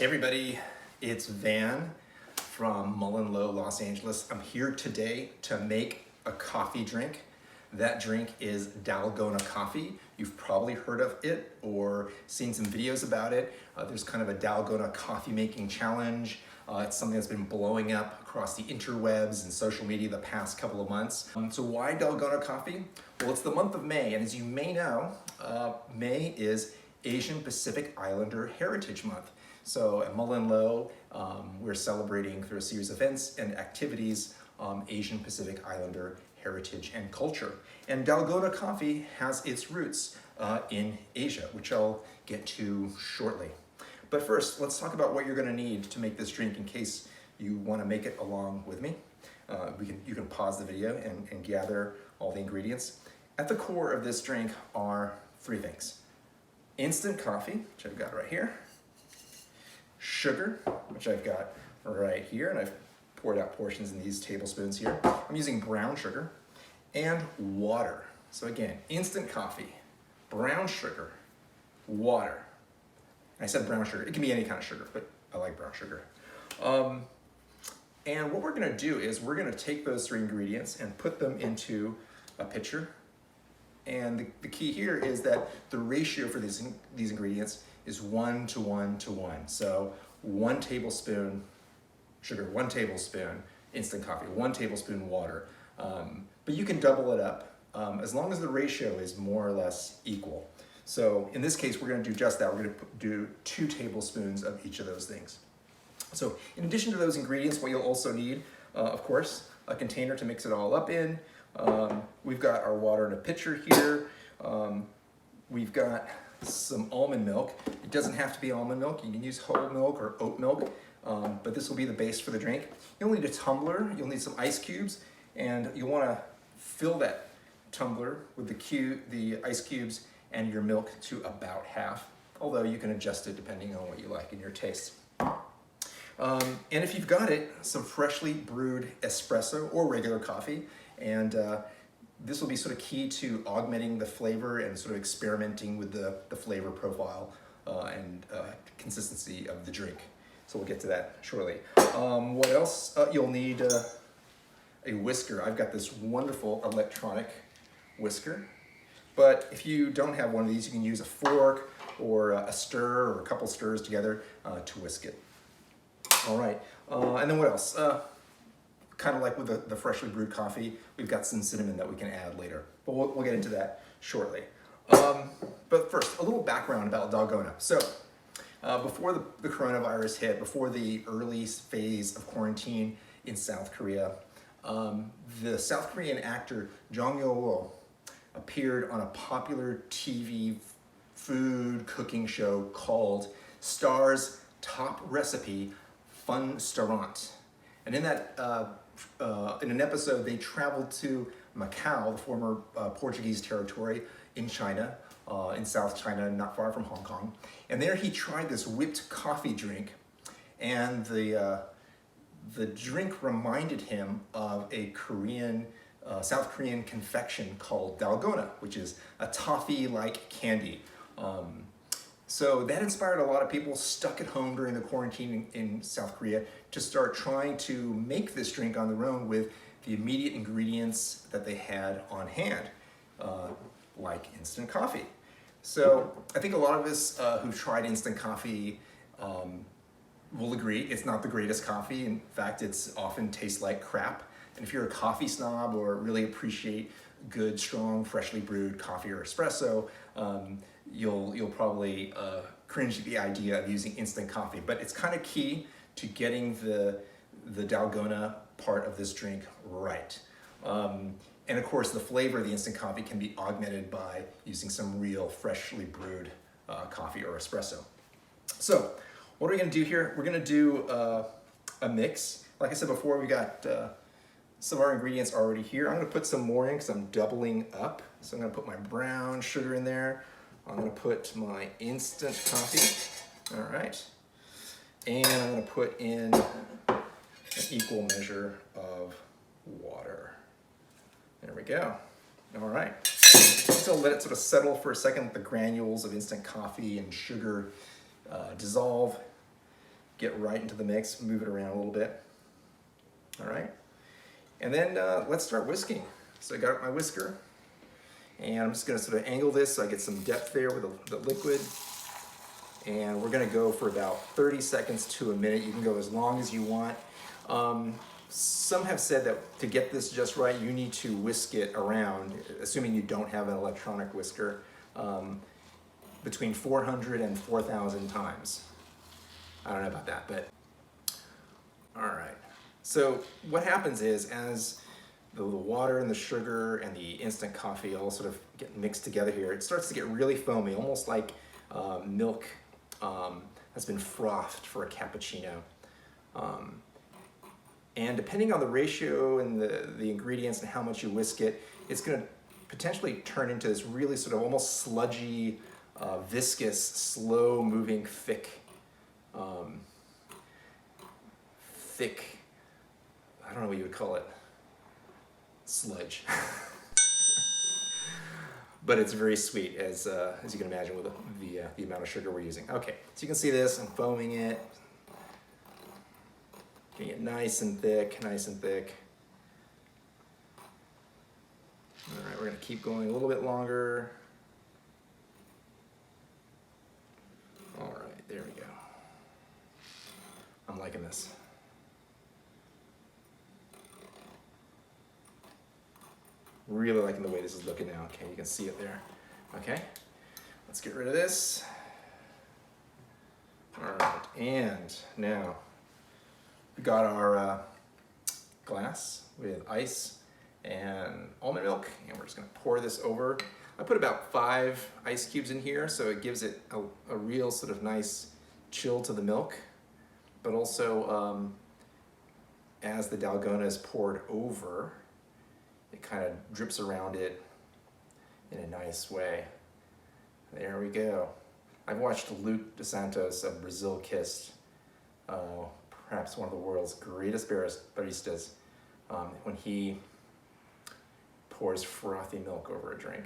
Hey everybody, it's Van from MullenLowe, Los Angeles. I'm here today to make a coffee drink. That drink is Dalgona coffee. You've probably heard of it or seen some videos about it. There's kind of a Dalgona coffee making challenge. It's something that's been blowing up across the interwebs and social media the past couple of months. So why Dalgona coffee? Well, it's the month of May, and as you may know, May is Asian Pacific Islander Heritage Month. So at MullenLowe, we're celebrating through a series of events and activities Asian Pacific Islander heritage and culture. And Dalgona coffee has its roots in Asia, which I'll get to shortly. But first, let's talk about what you're going to need to make this drink in case you want to make it along with me. You can pause the video and gather all the ingredients. At the core of this drink are three things. Instant coffee, which I've got right here. Sugar, which I've got right here, and I've poured out portions in these tablespoons here. I'm using brown sugar and water. So again, instant coffee, brown sugar, water. I said brown sugar. It can be any kind of sugar, but I like brown sugar. And what we're gonna do is we're gonna take those three ingredients and put them into a pitcher. And the key here is that the ratio for these ingredients is 1 to 1 to 1. So 1 tablespoon sugar, 1 tablespoon instant coffee, 1 tablespoon water. But you can double it up as long as the ratio is more or less equal. So in this case, we're gonna do just that. We're gonna do 2 tablespoons of each of those things. So in addition to those ingredients, what you'll also need, of course, a container to mix it all up in. We've got our water in a pitcher here. We've got some almond milk. It doesn't have to be almond milk. You can use whole milk or oat milk, but this will be the base for the drink. You'll need a tumbler. You'll need some ice cubes, and you'll want to fill that tumbler with the ice cubes and your milk to about half, although you can adjust it depending on what you like and your taste. And if you've got it, some freshly brewed espresso or regular coffee, and this will be sort of key to augmenting the flavor and sort of experimenting with the flavor profile and consistency of the drink. So we'll get to that shortly. What else? You'll need a whisker. I've got this wonderful electronic whisker, but if you don't have one of these, you can use a fork or a stir or a couple stirs together to whisk it. All right, and then what else? Kind of like with the freshly brewed coffee, we've got some cinnamon that we can add later, but we'll get into that shortly. But first, a little background about Dalgona. So before the coronavirus hit, before the early phase of quarantine in South Korea, the South Korean actor MullenLowe appeared on a popular TV food cooking show called Star's Top Recipe Fun Restaurant. And in that in an episode, they traveled to Macau, the former Portuguese territory in China, in South China, not far from Hong Kong. And there he tried this whipped coffee drink, and the drink reminded him of a South Korean confection called Dalgona, which is a toffee-like candy. So that inspired a lot of people stuck at home during the quarantine in South Korea to start trying to make this drink on their own with the immediate ingredients that they had on hand, like instant coffee. So I think a lot of us who've tried instant coffee will agree it's not the greatest coffee. In fact, it's often tastes like crap. And if you're a coffee snob or really appreciate good, strong, freshly brewed coffee or espresso, you'll probably cringe at the idea of using instant coffee. But it's kind of key to getting the Dalgona part of this drink right. And of course, the flavor of the instant coffee can be augmented by using some real freshly brewed coffee or espresso. So what are we gonna do here? We're gonna do a mix. Like I said before, we got some of our ingredients already here. I'm gonna put some more in because I'm doubling up. So I'm gonna put my brown sugar in there. I'm gonna put my instant coffee, all right. And I'm gonna put in an equal measure of water. There we go, all right. So let it sort of settle for a second, let the granules of instant coffee and sugar dissolve. get right into the mix, move it around a little bit. All right, and then let's start whisking. So I got my whisker, and I'm just gonna sort of angle this so I get some depth there with the liquid. And we're gonna go for about 30 seconds to a minute. You can go as long as you want. Some have said that to get this just right, you need to whisk it around, assuming you don't have an electronic whisker, between 400 and 4,000 times. I don't know about that, but all right. So what happens is, as the water and the sugar and the instant coffee all sort of get mixed together here, it starts to get really foamy, almost like milk has been frothed for a cappuccino. And depending on the ratio and the ingredients and how much you whisk it, it's going to potentially turn into this really sort of almost sludgy, viscous, slow-moving, thick, I don't know what you would call it, sludge. But it's very sweet, as you can imagine, with the amount of sugar we're using. Okay, so you can see this, I'm foaming it. Getting it nice and thick, nice and thick. All right, we're gonna keep going a little bit longer. All right, there we go. I'm liking this. Really liking the way this is looking now. Okay, you can see it there. Okay, let's get rid of this. All right, and now we got our glass with ice and almond milk, and we're just gonna pour this over. I put about 5 ice cubes in here, so it gives it a real sort of nice chill to the milk, but also as the Dalgona is poured over, it kind of drips around it in a nice way. There we go. I've watched Luke DeSantos of Brazil Kissed, perhaps one of the world's greatest baristas, when he pours frothy milk over a drink.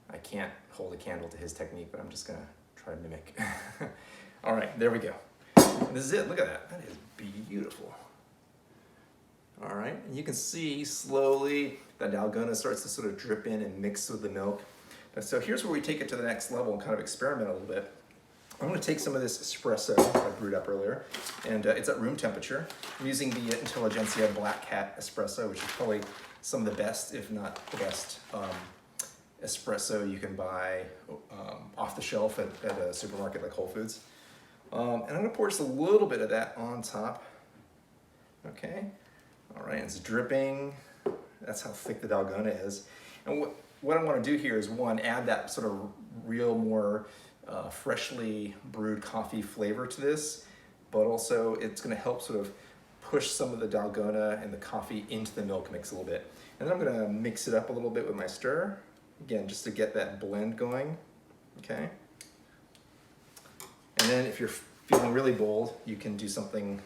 I can't hold a candle to his technique, but I'm just gonna try to mimic. All right, there we go. This is it, look at that. That is beautiful. All right, and you can see slowly that Dalgona starts to sort of drip in and mix with the milk. And so here's where we take it to the next level and kind of experiment a little bit. I'm gonna take some of this espresso I brewed up earlier, and it's at room temperature. I'm using the Intelligentsia Black Cat espresso, which is probably some of the best, if not the best, espresso you can buy off the shelf at a supermarket like Whole Foods. And I'm gonna pour just a little bit of that on top. Okay, all right, it's dripping. That's how thick the Dalgona is. And what I wanna do here is, one, add that sort of real more freshly brewed coffee flavor to this, but also it's gonna help sort of push some of the Dalgona and the coffee into the milk mix a little bit. And then I'm gonna mix it up a little bit with my stir, again, just to get that blend going, okay? And then if you're feeling really bold, you can do something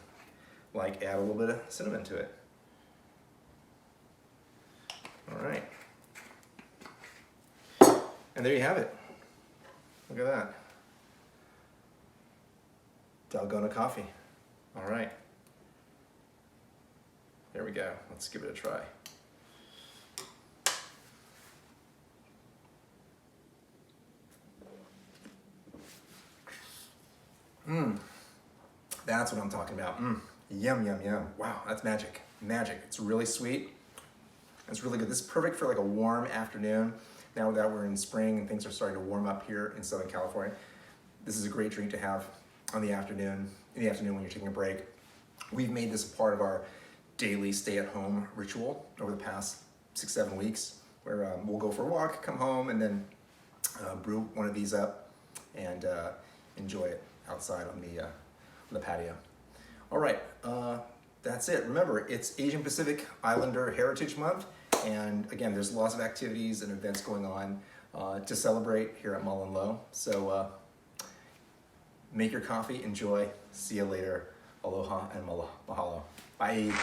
like add a little bit of cinnamon to it. All right. And there you have it. Look at that. Dalgona coffee. All right. There we go. Let's give it a try. That's what I'm talking about. Yum, yum, yum. Wow, that's magic. Magic. It's really sweet. It's really good. This is perfect for like a warm afternoon. Now that we're in spring and things are starting to warm up here in Southern California, this is a great drink to have in the afternoon when you're taking a break. We've made this a part of our daily stay-at-home ritual over the past 6-7 weeks, where we'll go for a walk, come home, and then brew one of these up and enjoy it outside on the patio. All right, that's it. Remember, it's Asian Pacific Islander Heritage Month, and again, there's lots of activities and events going on to celebrate here at MullenLowe. So make your coffee, enjoy. See you later. Aloha and mahalo. Bye.